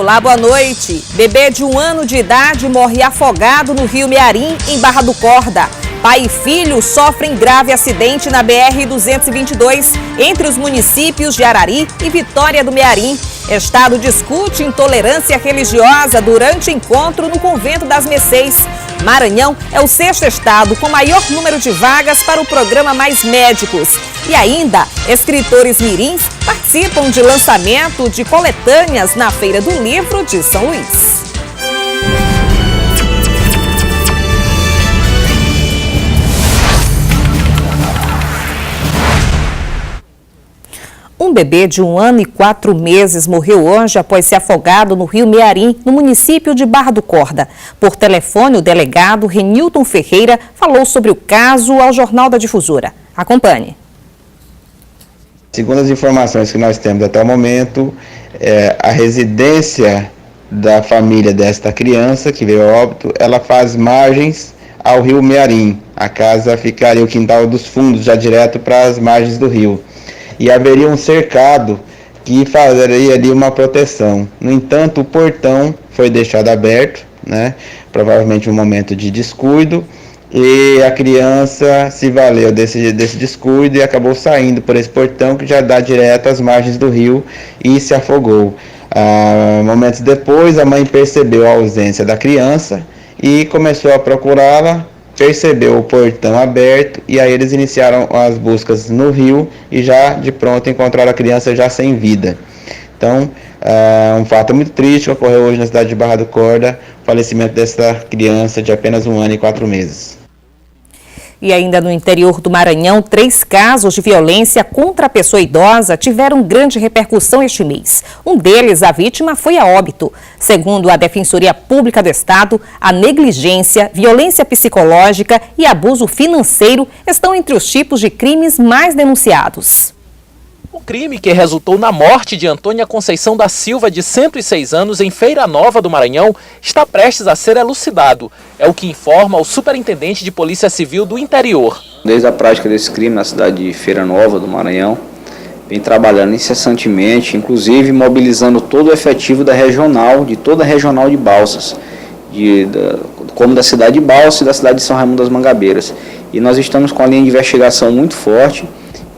Olá, boa noite. Bebê de 1 ano de idade morre afogado no rio Mearim, em Barra do Corda. Pai e filho sofrem grave acidente na BR-222, entre os municípios de Arari e Vitória do Mearim. Estado discute intolerância religiosa durante encontro no Convento das Mercês. Maranhão é o 6º estado com maior número de vagas para o programa Mais Médicos. E ainda, escritores mirins participam de lançamento de coletâneas na Feira do Livro de São Luís. Um bebê de 1 ano e 4 meses morreu hoje após ser afogado no rio Mearim, no município de Barra do Corda. Por telefone, o delegado Renilton Ferreira falou sobre o caso ao Jornal da Difusora. Acompanhe. Segundo as informações que nós temos até o momento, a residência da família desta criança que veio a óbito, ela faz margens ao rio Mearim. A casa ficaria o quintal dos fundos, já direto para as margens do rio. E haveria um cercado que faria ali uma proteção. No entanto, o portão foi deixado aberto, né? Provavelmente um momento de descuido, e a criança se valeu desse descuido e acabou saindo por esse portão que já dá direto às margens do rio e se afogou. Momentos depois, a mãe percebeu a ausência da criança e começou a procurá-la. Percebeu o portão aberto e aí eles iniciaram as buscas no rio e já de pronto encontraram a criança já sem vida. Então, um fato muito triste que ocorreu hoje na cidade de Barra do Corda, o falecimento dessa criança de apenas 1 ano e 4 meses. E ainda no interior do Maranhão, 3 casos de violência contra a pessoa idosa tiveram grande repercussão este mês. Um deles, a vítima, foi a óbito. Segundo a Defensoria Pública do Estado, a negligência, violência psicológica e abuso financeiro estão entre os tipos de crimes mais denunciados. O crime que resultou na morte de Antônia Conceição da Silva, de 106 anos, em Feira Nova do Maranhão, está prestes a ser elucidado. É o que informa o superintendente de Polícia Civil do interior. Desde a prática desse crime na cidade de Feira Nova do Maranhão, vem trabalhando incessantemente, inclusive mobilizando todo o efetivo da regional, de toda a regional de Balsas, como da cidade de Balsas e da cidade de São Raimundo das Mangabeiras. E nós estamos com a linha de investigação muito forte,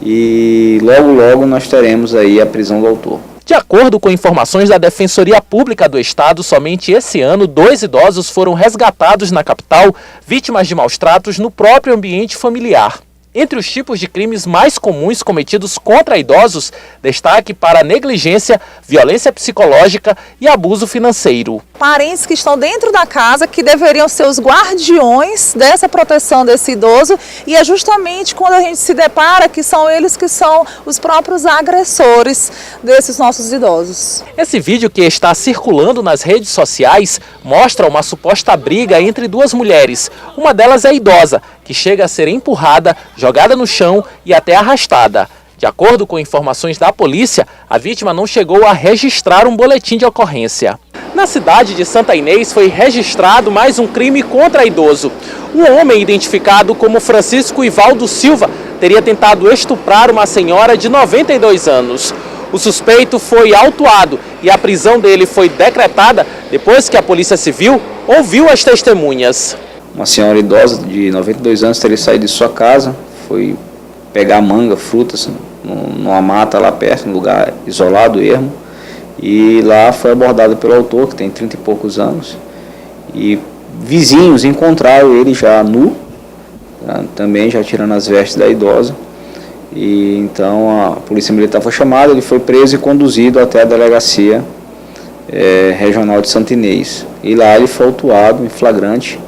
e logo nós teremos aí a prisão do autor. De acordo com informações da Defensoria Pública do Estado, somente esse ano 2 idosos foram resgatados na capital, vítimas de maus-tratos no próprio ambiente familiar. Entre os tipos de crimes mais comuns cometidos contra idosos, destaque para a negligência, violência psicológica e abuso financeiro. Parentes que estão dentro da casa, que deveriam ser os guardiões dessa proteção desse idoso, e é justamente quando a gente se depara que são eles que são os próprios agressores desses nossos idosos. Esse vídeo que está circulando nas redes sociais mostra uma suposta briga entre 2 mulheres. Uma delas é idosa, que chega a ser empurrada, jogada no chão e até arrastada. De acordo com informações da polícia, a vítima não chegou a registrar um boletim de ocorrência. Na cidade de Santa Inês foi registrado mais um crime contra idoso. Um homem identificado como Francisco Ivaldo Silva teria tentado estuprar uma senhora de 92 anos. O suspeito foi autuado e a prisão dele foi decretada depois que a Polícia Civil ouviu as testemunhas. Uma senhora idosa de 92 anos teria saído de sua casa, foi pegar manga, frutas, numa mata lá perto, num lugar isolado, ermo, e lá foi abordada pelo autor, que tem 30 e poucos anos, e vizinhos encontraram ele já nu, também já tirando as vestes da idosa, e então a polícia militar foi chamada, ele foi preso e conduzido até a delegacia regional de Santa Inês, e lá ele foi autuado em flagrante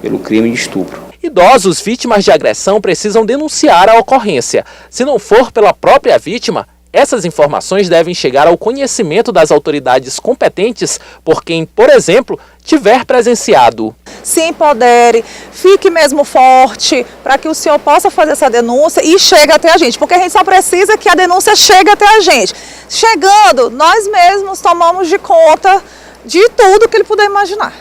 pelo crime de estupro. Idosos vítimas de agressão precisam denunciar a ocorrência. Se não for pela própria vítima, essas informações devem chegar ao conhecimento das autoridades competentes por quem, por exemplo, tiver presenciado. Se empodere, fique mesmo forte para que o senhor possa fazer essa denúncia e chegue até a gente, porque a gente só precisa que a denúncia chegue até a gente. Chegando, nós mesmos tomamos de conta de tudo que ele puder imaginar.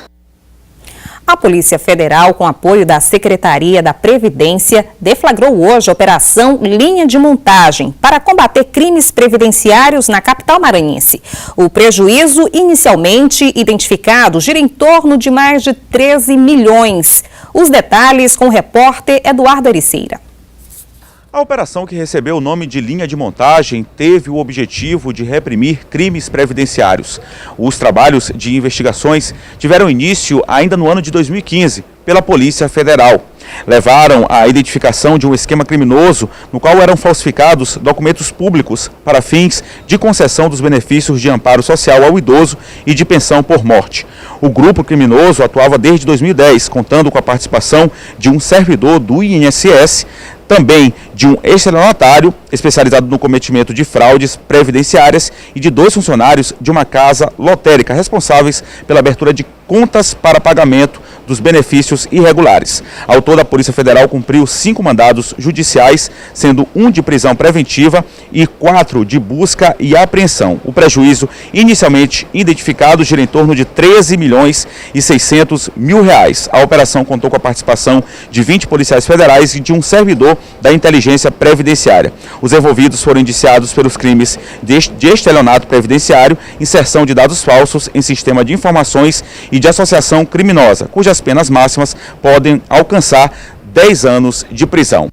A Polícia Federal, com apoio da Secretaria da Previdência, deflagrou hoje a Operação Linha de Montagem para combater crimes previdenciários na capital maranhense. O prejuízo inicialmente identificado gira em torno de mais de 13 milhões. Os detalhes com o repórter Eduardo Ericeira. A operação, que recebeu o nome de Linha de Montagem, teve o objetivo de reprimir crimes previdenciários. Os trabalhos de investigações tiveram início ainda no ano de 2015 pela Polícia Federal. Levaram à identificação de um esquema criminoso no qual eram falsificados documentos públicos para fins de concessão dos benefícios de amparo social ao idoso e de pensão por morte. O grupo criminoso atuava desde 2010, contando com a participação de um servidor do INSS, também de um estelionatário especializado no cometimento de fraudes previdenciárias e de 2 funcionários de uma casa lotérica responsáveis pela abertura de contas para pagamento dos benefícios irregulares. Ao todo, a Polícia Federal cumpriu 5 mandados judiciais, sendo 1 de prisão preventiva e 4 de busca e apreensão. O prejuízo inicialmente identificado gira em torno de 13 milhões e 600 mil reais. A operação contou com a participação de 20 policiais federais e de um servidor da inteligência previdenciária. Os envolvidos foram indiciados pelos crimes de estelionato previdenciário, inserção de dados falsos em sistema de informações e de associação criminosa, cujas penas máximas podem alcançar 10 anos de prisão.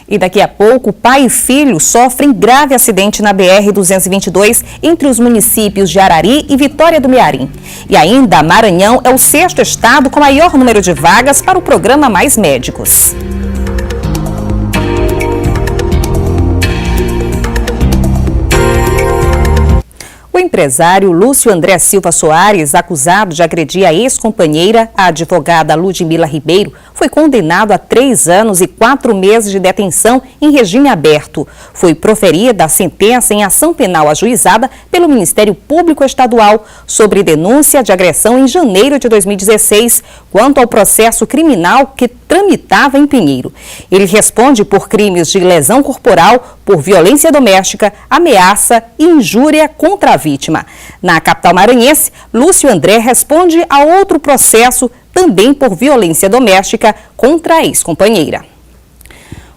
E daqui a pouco, pai e filho sofrem grave acidente na BR-222 entre os municípios de Arari e Vitória do Mearim. E ainda, Maranhão é o 6º estado com maior número de vagas para o programa Mais Médicos. O empresário Lúcio André Silva Soares, acusado de agredir a ex-companheira, a advogada Ludmila Ribeiro, foi condenado a 3 anos e 4 meses de detenção em regime aberto. Foi proferida a sentença em ação penal ajuizada pelo Ministério Público Estadual sobre denúncia de agressão em janeiro de 2016, quanto ao processo criminal que tramitava em Pinheiro. Ele responde por crimes de lesão corporal, por violência doméstica, ameaça e injúria contra a vítima. Na capital maranhense, Lúcio André responde a outro processo, também por violência doméstica, contra a ex-companheira.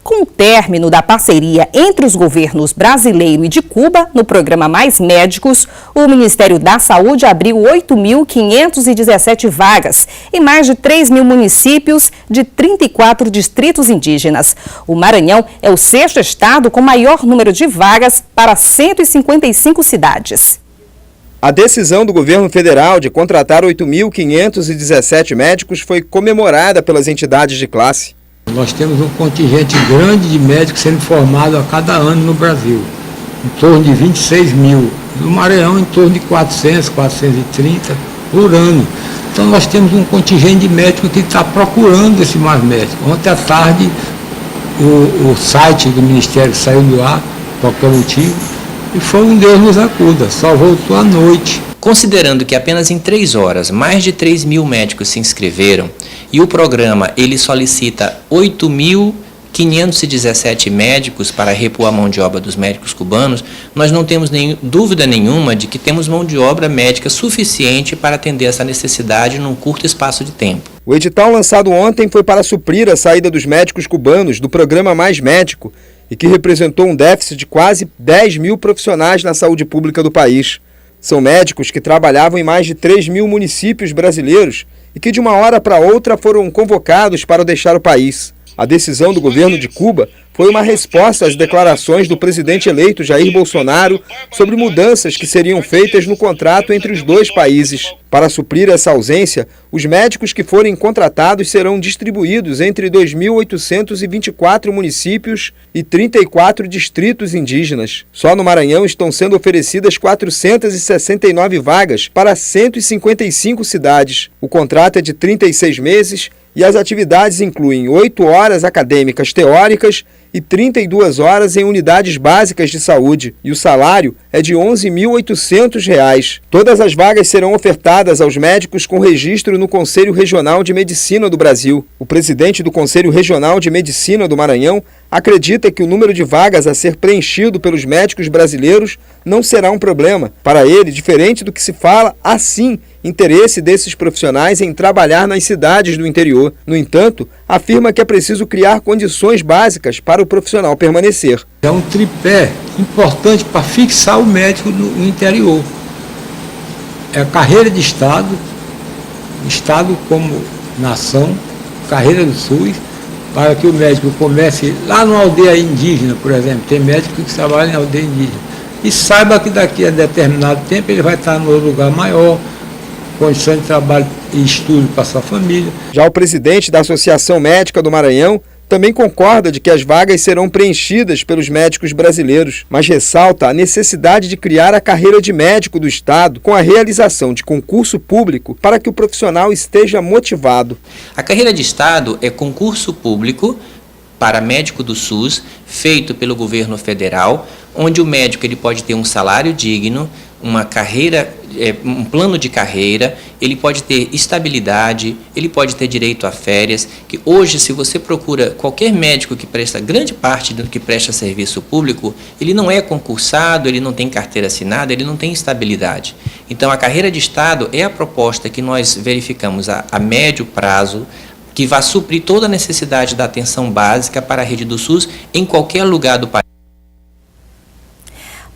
Com o término da parceria entre os governos brasileiro e de Cuba, no programa Mais Médicos, o Ministério da Saúde abriu 8.517 vagas em mais de 3 mil municípios de 34 distritos indígenas. O Maranhão é o 6º estado com maior número de vagas para 155 cidades. A decisão do governo federal de contratar 8.517 médicos foi comemorada pelas entidades de classe. Nós temos um contingente grande de médicos sendo formados a cada ano no Brasil, em torno de 26 mil. No Maranhão, em torno de 400, 430 por ano. Então nós temos um contingente de médicos que está procurando esse mais médico. Ontem à tarde, o site do Ministério saiu do ar, por qualquer motivo, e foi um Deus nos acuda, só voltou à noite. Considerando que apenas em 3 horas, mais de 3 mil médicos se inscreveram e o programa ele solicita 8.517 médicos para repor a mão de obra dos médicos cubanos, nós não temos dúvida nenhuma de que temos mão de obra médica suficiente para atender essa necessidade num curto espaço de tempo. O edital lançado ontem foi para suprir a saída dos médicos cubanos do programa Mais Médico e que representou um déficit de quase 10 mil profissionais na saúde pública do país. São médicos que trabalhavam em mais de 3 mil municípios brasileiros e que de uma hora para outra foram convocados para deixar o país. A decisão do governo de Cuba foi uma resposta às declarações do presidente eleito Jair Bolsonaro sobre mudanças que seriam feitas no contrato entre os dois países. Para suprir essa ausência, os médicos que forem contratados serão distribuídos entre 2.824 municípios e 34 distritos indígenas. Só no Maranhão estão sendo oferecidas 469 vagas para 155 cidades. O contrato é de 36 meses e as atividades incluem 8 horas acadêmicas teóricas e 32 horas em unidades básicas de saúde, e o salário é de R$ 11.800. Todas as vagas serão ofertadas aos médicos com registro no Conselho Regional de Medicina do Brasil. O presidente do Conselho Regional de Medicina do Maranhão acredita que o número de vagas a ser preenchido pelos médicos brasileiros não será um problema. Para ele, diferente do que se fala, há sim interesse desses profissionais em trabalhar nas cidades do interior. No entanto, afirma que é preciso criar condições básicas para o profissional permanecer. É um tripé importante para fixar o médico no interior. É a carreira de Estado como nação, carreira do SUS, para que o médico comece lá numa aldeia indígena, por exemplo. Tem médico que trabalha em aldeia indígena. E saiba que daqui a determinado tempo ele vai estar num lugar maior, condições de trabalho e estudo para sua família. Já o presidente da Associação Médica do Maranhão também concorda de que as vagas serão preenchidas pelos médicos brasileiros, mas ressalta a necessidade de criar a carreira de médico do Estado com a realização de concurso público para que o profissional esteja motivado. A carreira de Estado é concurso público para médico do SUS, feito pelo governo federal, onde o médico ele pode ter um salário digno, uma carreira, um plano de carreira, ele pode ter estabilidade, ele pode ter direito a férias, que hoje, se você procura qualquer médico que presta, grande parte do que presta serviço público, ele não é concursado, ele não tem carteira assinada, ele não tem estabilidade. Então, a carreira de Estado é a proposta que nós verificamos a médio prazo, que vai suprir toda a necessidade da atenção básica para a rede do SUS em qualquer lugar do país.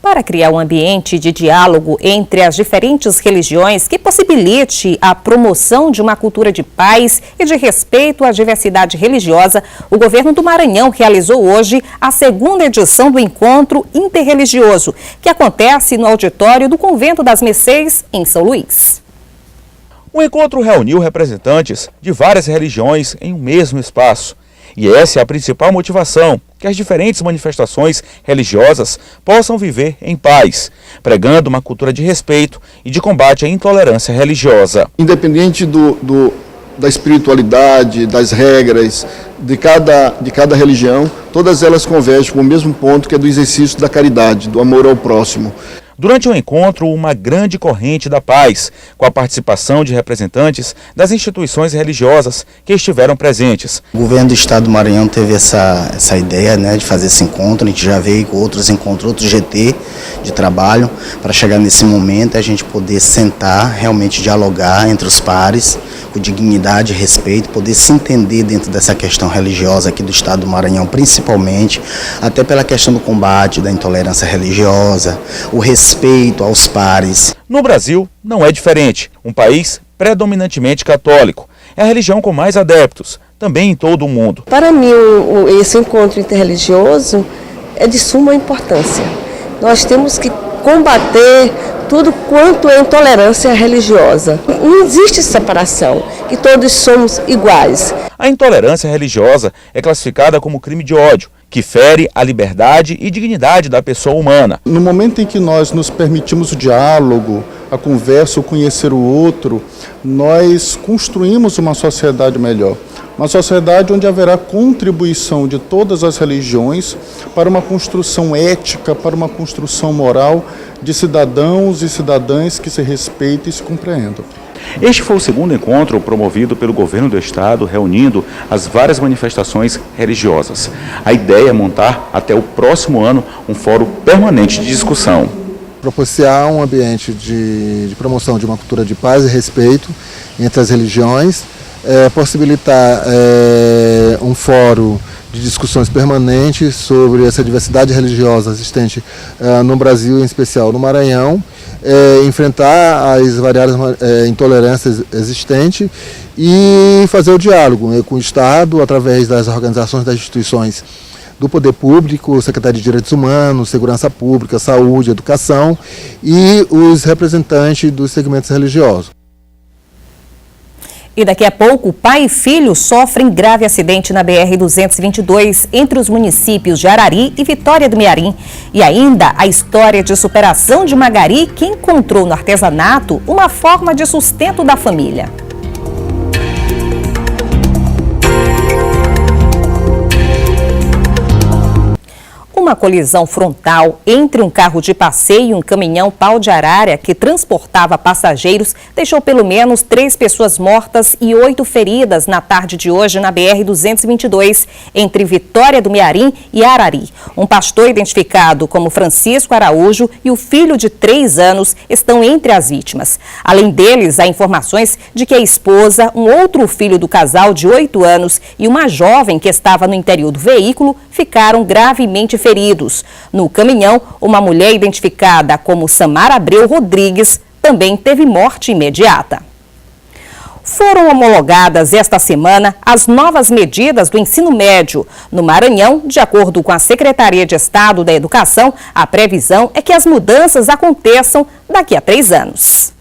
Para criar um ambiente de diálogo entre as diferentes religiões que possibilite a promoção de uma cultura de paz e de respeito à diversidade religiosa, o governo do Maranhão realizou hoje a segunda edição do Encontro Interreligioso, que acontece no auditório do Convento das Mercês, em São Luís. O encontro reuniu representantes de várias religiões em um mesmo espaço. E essa é a principal motivação, que as diferentes manifestações religiosas possam viver em paz, pregando uma cultura de respeito e de combate à intolerância religiosa. Independente da espiritualidade, das regras de cada religião, todas elas convergem com o mesmo ponto, que é do exercício da caridade, do amor ao próximo. Durante o encontro, uma grande corrente da paz, com a participação de representantes das instituições religiosas que estiveram presentes. O governo do estado do Maranhão teve essa ideia, de fazer esse encontro. A gente já veio com outros encontros, outro GT de trabalho, para chegar nesse momento e a gente poder sentar, realmente dialogar entre os pares, com dignidade e respeito, poder se entender dentro dessa questão religiosa aqui do estado do Maranhão, principalmente, até pela questão do combate da intolerância religiosa, o respeito aos pares. No Brasil, não é diferente. Um país predominantemente católico. É a religião com mais adeptos, também em todo o mundo. Para mim, esse encontro interreligioso é de suma importância. Nós temos que combater tudo quanto é intolerância religiosa. Não existe separação, que todos somos iguais. A intolerância religiosa é classificada como crime de ódio, que fere a liberdade e dignidade da pessoa humana. No momento em que nós nos permitimos o diálogo, a conversa, o conhecer o outro, nós construímos uma sociedade melhor. Uma sociedade onde haverá contribuição de todas as religiões para uma construção ética, para uma construção moral de cidadãos e cidadãs que se respeitem e se compreendam. Este foi o segundo encontro promovido pelo governo do estado, reunindo as várias manifestações religiosas. A ideia é montar até o próximo ano um fórum permanente de discussão. Propiciar um ambiente de promoção de uma cultura de paz e respeito entre as religiões, possibilitar um fórum de discussões permanentes sobre essa diversidade religiosa existente no Brasil, em especial no Maranhão, enfrentar as variadas intolerâncias existentes e fazer o diálogo com o Estado, através das organizações, das instituições do Poder Público, Secretaria de Direitos Humanos, Segurança Pública, Saúde, Educação e os representantes dos segmentos religiosos. E daqui a pouco, pai e filho sofrem grave acidente na BR-222 entre os municípios de Arari e Vitória do Mearim. E ainda a história de superação de Magari, que encontrou no artesanato uma forma de sustento da família. Uma colisão frontal entre um carro de passeio e um caminhão pau de arara que transportava passageiros deixou pelo menos 3 pessoas mortas e 8 feridas na tarde de hoje na BR-222, entre Vitória do Mearim e Arari. Um pastor identificado como Francisco Araújo e o filho de 3 anos estão entre as vítimas. Além deles, há informações de que a esposa, um outro filho do casal de 8 anos e uma jovem que estava no interior do veículo ficaram gravemente feridos. No caminhão, uma mulher identificada como Samara Abreu Rodrigues também teve morte imediata. Foram homologadas esta semana as novas medidas do ensino médio. No Maranhão, de acordo com a Secretaria de Estado da Educação, a previsão é que as mudanças aconteçam daqui a 3 anos.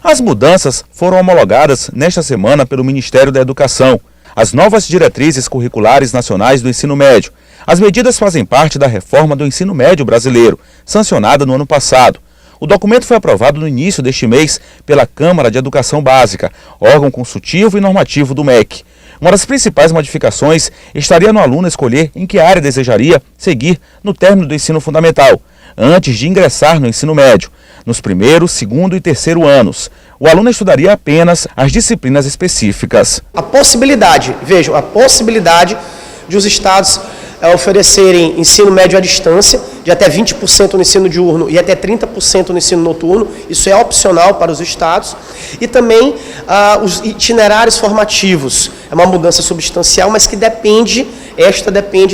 As mudanças foram homologadas nesta semana pelo Ministério da Educação. As novas diretrizes curriculares nacionais do ensino médio. As medidas fazem parte da reforma do ensino médio brasileiro, sancionada no ano passado. O documento foi aprovado no início deste mês pela Câmara de Educação Básica, órgão consultivo e normativo do MEC. Uma das principais modificações estaria no aluno escolher em que área desejaria seguir no término do ensino fundamental, antes de ingressar no ensino médio, nos primeiro, segundo e terceiro anos. O aluno estudaria apenas as disciplinas específicas. A possibilidade de os estados oferecerem ensino médio à distância, de até 20% no ensino diurno e até 30% no ensino noturno, isso é opcional para os estados, e também os itinerários formativos, é uma mudança substancial, mas que depende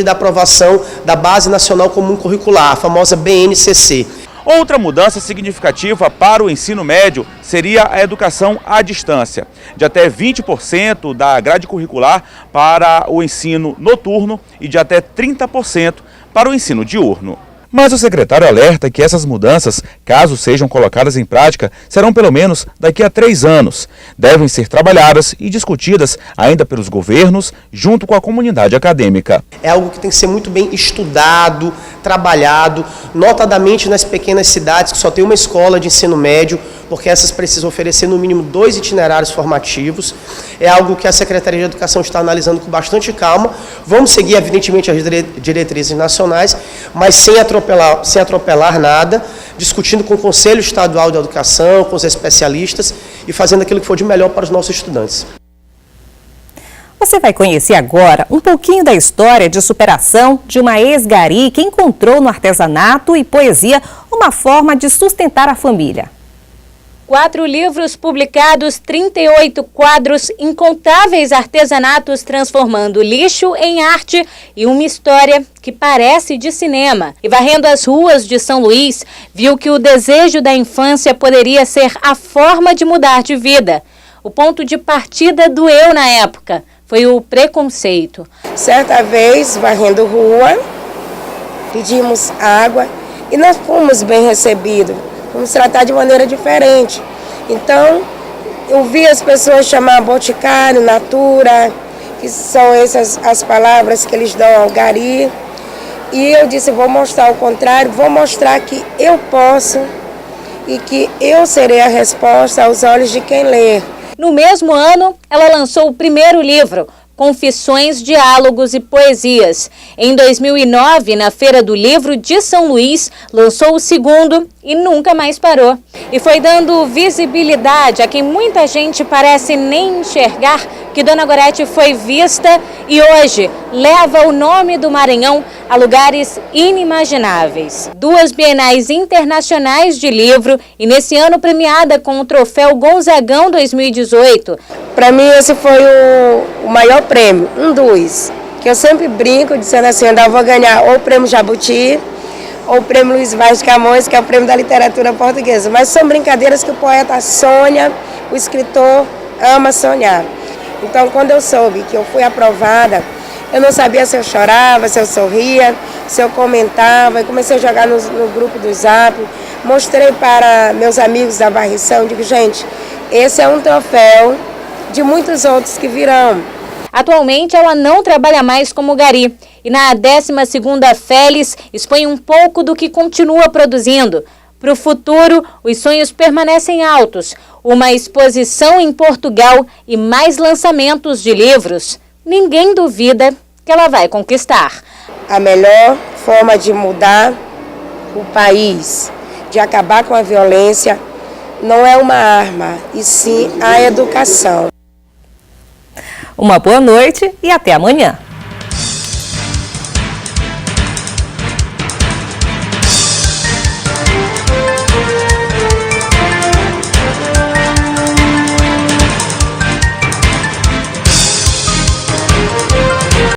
da aprovação da Base Nacional Comum Curricular, a famosa BNCC. Outra mudança significativa para o ensino médio seria a educação à distância, de até 20% da grade curricular para o ensino noturno e de até 30% para o ensino diurno. Mas o secretário alerta que essas mudanças, caso sejam colocadas em prática, serão pelo menos daqui a 3 anos. Devem ser trabalhadas e discutidas ainda pelos governos, junto com a comunidade acadêmica. É algo que tem que ser muito bem estudado, trabalhado, notadamente nas pequenas cidades que só tem uma escola de ensino médio, porque essas precisam oferecer no mínimo 2 itinerários formativos. É algo que a Secretaria de Educação está analisando com bastante calma. Vamos seguir, evidentemente, as diretrizes nacionais, mas sem atropelar nada, discutindo com o Conselho Estadual de Educação, com os especialistas e fazendo aquilo que for de melhor para os nossos estudantes. Você vai conhecer agora um pouquinho da história de superação de uma ex-gari que encontrou no artesanato e poesia uma forma de sustentar a família. 4 livros publicados, 38 quadros, incontáveis artesanatos transformando lixo em arte e uma história que parece de cinema. E varrendo as ruas de São Luís, viu que o desejo da infância poderia ser a forma de mudar de vida. O ponto de partida doeu na época, foi o preconceito. Certa vez, varrendo rua, pedimos água e nós fomos bem recebidos. Vamos tratar de maneira diferente. Então, eu vi as pessoas chamar Boticário, Natura, que são essas as palavras que eles dão ao gari. E eu disse, vou mostrar o contrário, vou mostrar que eu posso e que eu serei a resposta aos olhos de quem lê. No mesmo ano, ela lançou o primeiro livro, Confissões, Diálogos e Poesias. Em 2009, na Feira do Livro de São Luís, lançou o segundo e nunca mais parou. E foi dando visibilidade a quem muita gente parece nem enxergar que Dona Gorete foi vista e hoje leva o nome do Maranhão a lugares inimagináveis. 2 bienais internacionais de livro e nesse ano premiada com o troféu Gonzagão 2018. Para mim esse foi o maior prêmio, um dos, que eu sempre brinco dizendo assim, eu vou ganhar ou o prêmio Jabuti ou o prêmio Luiz Vaz de Camões, que é o prêmio da literatura portuguesa. Mas são brincadeiras que o poeta sonha, o escritor ama sonhar. Então, quando eu soube que eu fui aprovada, eu não sabia se eu chorava, se eu sorria, se eu comentava. Eu comecei a jogar no grupo do Zap, mostrei para meus amigos da varrição, digo, gente, esse é um troféu de muitos outros que virão. Atualmente, ela não trabalha mais como gari e na 12ª Félis expõe um pouco do que continua produzindo. Para o futuro, os sonhos permanecem altos. Uma exposição em Portugal e mais lançamentos de livros. Ninguém duvida que ela vai conquistar. A melhor forma de mudar o país, de acabar com a violência, não é uma arma, e sim a educação. Uma boa noite e até amanhã.